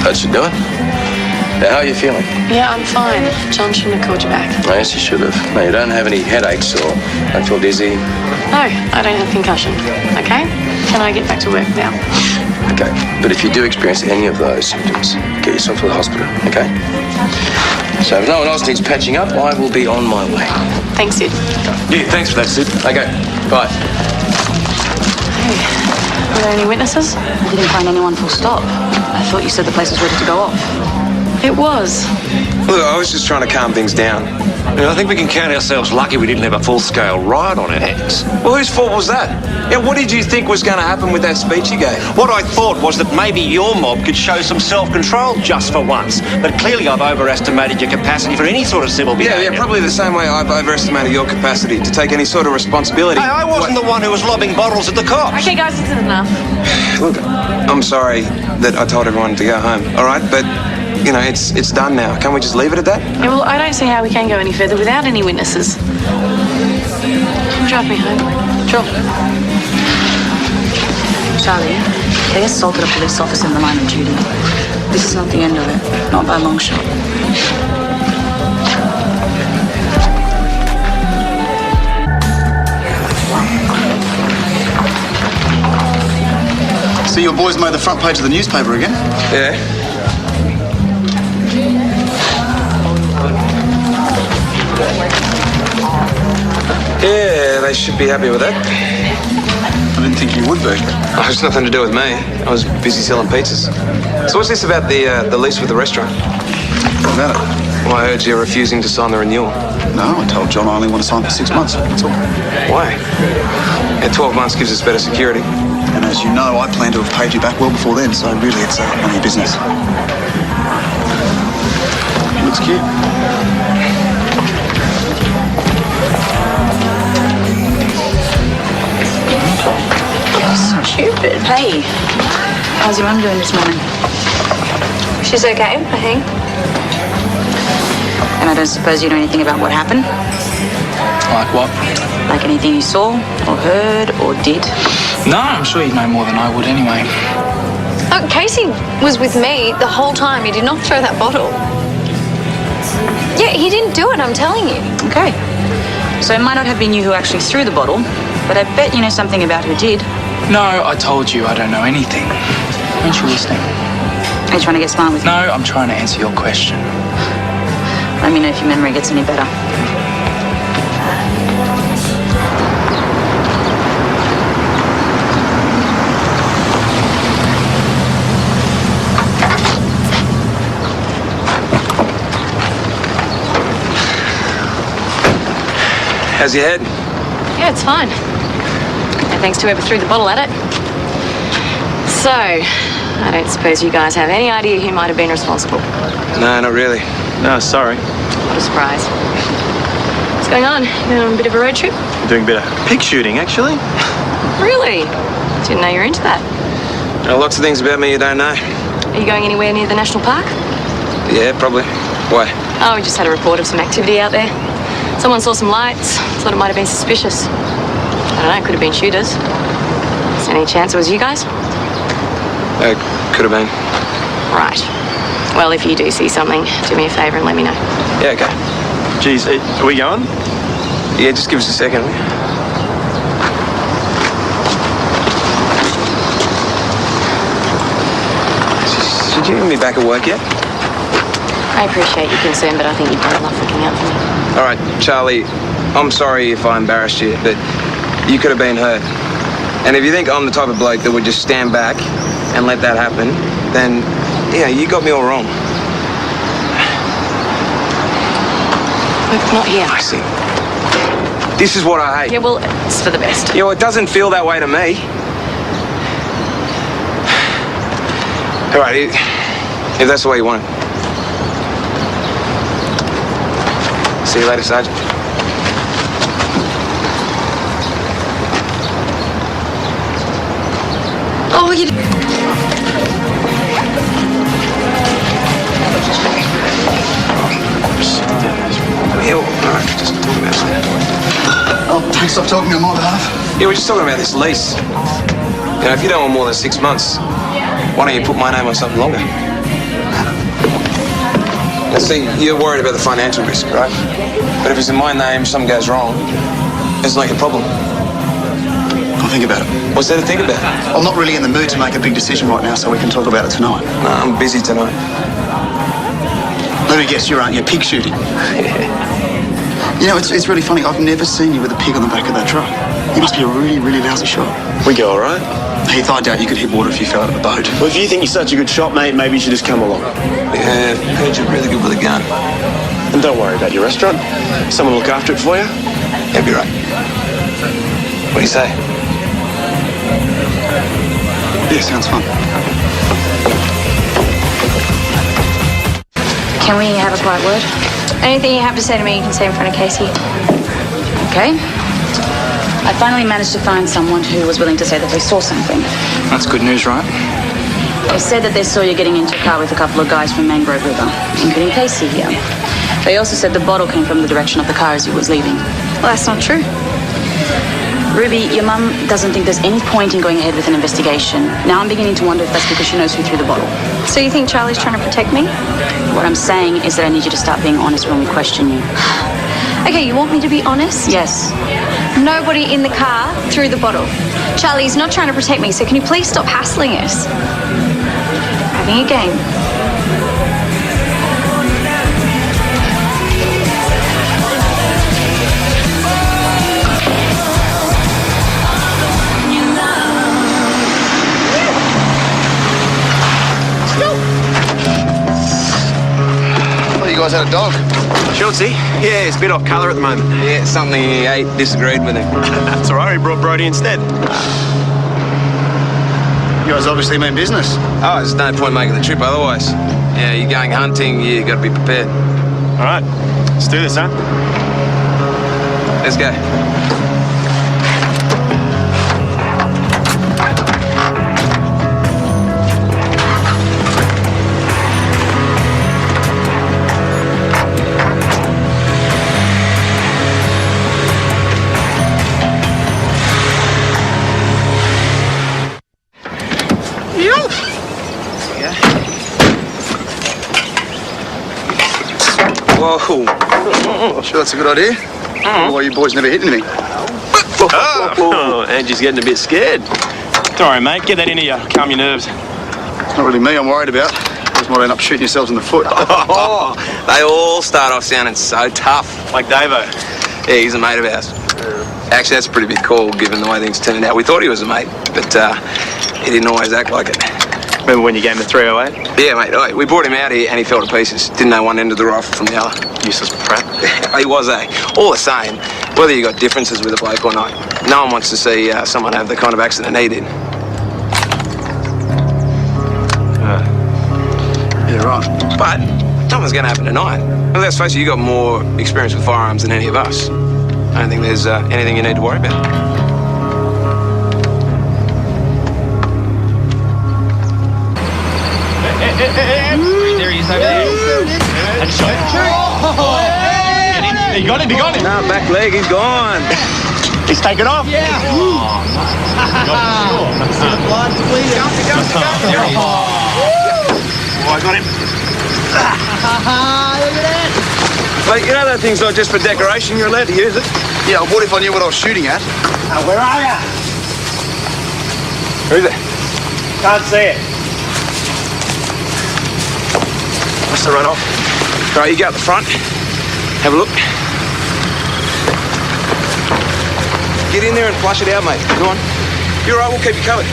That should do it. Now, how are you feeling? Yeah, I'm fine. John shouldn't have called you back. Oh, yes, you should have. No, you don't have any headaches or don't feel dizzy? No, I don't have concussion. Okay? Can I get back to work now? Okay, but if you do experience any of those symptoms, get yourself to the hospital, okay? So if no one else needs patching up, I will be on my way. Thanks, Sid. Yeah, thanks for that, Sid. Okay, bye. Hey, were there any witnesses? I didn't find anyone full stop. I thought you said the place was ready to go off. It was. Look, I was just trying to calm things down. I think we can count ourselves lucky we didn't have a full-scale riot on our hands. Well, whose fault was that? Yeah, what did you think was going to happen with that speech you gave? What I thought was that maybe your mob could show some self-control just for once. But clearly I've overestimated your capacity for any sort of civil behaviour. Yeah, probably the same way I've overestimated your capacity to take any sort of responsibility. Hey, I wasn't the one who was lobbing bottles at the cops. Okay, guys, this is enough. Look, I'm sorry that I told everyone to go home, all right? But, you know, it's done now. Can't we just leave it at that? Yeah, well, I don't see how we can go any further without any witnesses. Drive me home. Sure. Charlie, they assaulted a police officer in the line of duty. This is not the end of it. Not by a long shot. So your boys made the front page of the newspaper again? Yeah. Yeah, they should be happy with that. I didn't think you would be. Oh, it's nothing to do with me. I was busy selling pizzas. So what's this about the lease with the restaurant? What about it? Well, I heard you're refusing to sign the renewal. No, I told John I only want to sign for 6 months. That's all. Why? Yeah, 12 months gives us better security. And as you know, I plan to have paid you back well before then, so really it's none of your business. Looks cute. Stupid. Hey, how's your mum doing this morning? She's okay, I think. And I don't suppose you know anything about what happened? Like what? Like anything you saw, or heard, or did? No, I'm sure you'd know more than I would anyway. Oh, Casey was with me the whole time. He did not throw that bottle. Yeah, he didn't do it, I'm telling you. Okay. So it might not have been you who actually threw the bottle, but I bet you know something about who did. No, I told you I don't know anything. Aren't you listening? Are you trying to get smart with me? No, I'm trying to answer your question. Let me know if your memory gets any better. How's your head? Yeah, it's fine. And thanks to whoever threw the bottle at it. So, I don't suppose you guys have any idea who might have been responsible. No, not really. No, sorry. What a surprise. What's going on? You on a bit of a road trip? We're doing a bit of pig shooting, actually. Really? Didn't know you were into that. There are lots of things about me you don't know. Are you going anywhere near the national park? Yeah, probably. Why? Oh, we just had a report of some activity out there. Someone saw some lights, thought it might have been suspicious. I don't know, it could have been shooters. Is there any chance it was you guys? Could have been. Right. Well, if you do see something, do me a favour and let me know. Yeah, okay. Geez, are we going? Yeah, just give us a second. Should you be back at work yet? I appreciate your concern, but I think you'd better love looking out for me. All right, Charlie, I'm sorry if I embarrassed you, but you could have been hurt. And if you think I'm the type of bloke that would just stand back and let that happen, then, yeah, you got me all wrong. We're not here. I see. This is what I hate. Yeah, well, it's for the best. You know, it doesn't feel that way to me. All right, if that's the way you want it. See you later, Sergeant. Oh, you... Yeah, all right, just talk about it. Oh, don't stop talking on my behalf. Yeah, we're just talking about this lease. You know, if you don't want more than 6 months, why don't you put my name on something longer? See, you're worried about the financial risk, right? But if it's in my name, something goes wrong, it's not your problem. I'll think about it. What's there to think about? I'm not really in the mood to make a big decision right now, so we can talk about it tonight. No, I'm busy tonight. Let me guess, you're pig shooting. You know, it's really funny. I've never seen you with a pig on the back of that truck. You must be a really, really lousy shot. We go all right? Heath, I doubt you could hit water if you fell out of a boat. Well, if you think you're such a good shot, mate, maybe you should just come along. Yeah, heard you're really good with a gun. And don't worry about your restaurant. Someone will look after it for you. Yeah, be right. What do you say? Yeah, sounds fun. Can we have a quiet word? Anything you have to say to me, you can say in front of Casey. Okay. I finally managed to find someone who was willing to say that they saw something. That's good news, right? They said that they saw you getting into a car with a couple of guys from Mangrove River, including Casey here. They also said the bottle came from the direction of the car as he was leaving. Well, that's not true. Ruby, your mum doesn't think there's any point in going ahead with an investigation. Now I'm beginning to wonder if that's because she knows who threw the bottle. So you think Charlie's trying to protect me? What I'm saying is that I need you to start being honest when we question you. Okay, you want me to be honest? Yes. Nobody in the car threw the bottle. Charlie's not trying to protect me, so can you please stop hassling us? Having a game. Oh, you guys had a dog? Schultzy? Yeah, it's a bit off colour at the moment. Yeah, something he ate, disagreed with him. That's all right, he brought Brody instead. You guys obviously mean business. Oh, there's no point making the trip otherwise. Yeah, you're going hunting, you got to be prepared. All right, let's do this, huh? Let's go. Whoa. Sure, that's a good idea. Why you boys never hit anything? Oh, Angie's getting a bit scared. Don't worry, mate. Get that into you. Calm your nerves. It's not really me I'm worried about. You guys might end up shooting yourselves in the foot. Oh, they all start off sounding so tough. Like Davo. Yeah, he's a mate of ours. Actually, that's a pretty big call given the way things turned out. We thought he was a mate, but he didn't always act like it. Remember when you gave him the 308? Yeah, mate. We brought him out here and he fell to pieces. Didn't know one end of the rifle from the other. Useless prat. He was, All the same, whether you got differences with a bloke or not, no one wants to see someone have the kind of accident he did. Yeah, right. But nothing's going to happen tonight. Well, let's face it, you got more experience with firearms than any of us. I don't think there's anything you need to worry about. There he is over there. Headshot. He got him. No, back leg, he's gone. He's taken off. Yeah. Oh, I got him. But you know that thing's not just for decoration, you're allowed to use it. Yeah, what if I knew what I was shooting at? Where are you? Who's it? Can't see it. Must have run off. All right, you go up the front. Have a look. Get in there and flush it out, mate. Go on. You're all right, we'll keep you covered.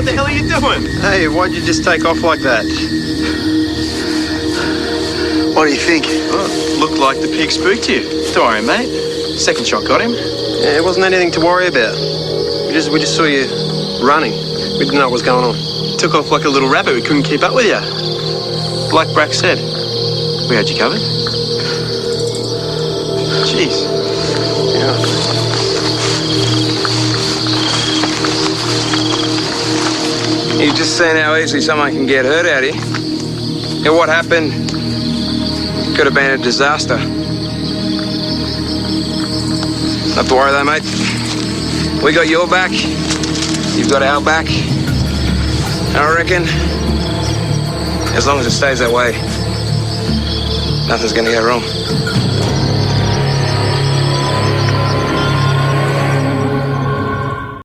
the hell are you doing? Hey, why'd you just take off like that? What do you think? Well, looked like the pig spooked you. Don't worry, mate. Second shot got him. Yeah, it wasn't anything to worry about. We just saw you running. We didn't know what was going on. Took off like a little rabbit. We couldn't keep up with you. Like Brack said, we had you covered. Jeez. Yeah. You've just seen how easily someone can get hurt out here. And what happened could have been a disaster. Not to worry though, mate. We got your back. You've got our back. And I reckon, as long as it stays that way, nothing's gonna go wrong.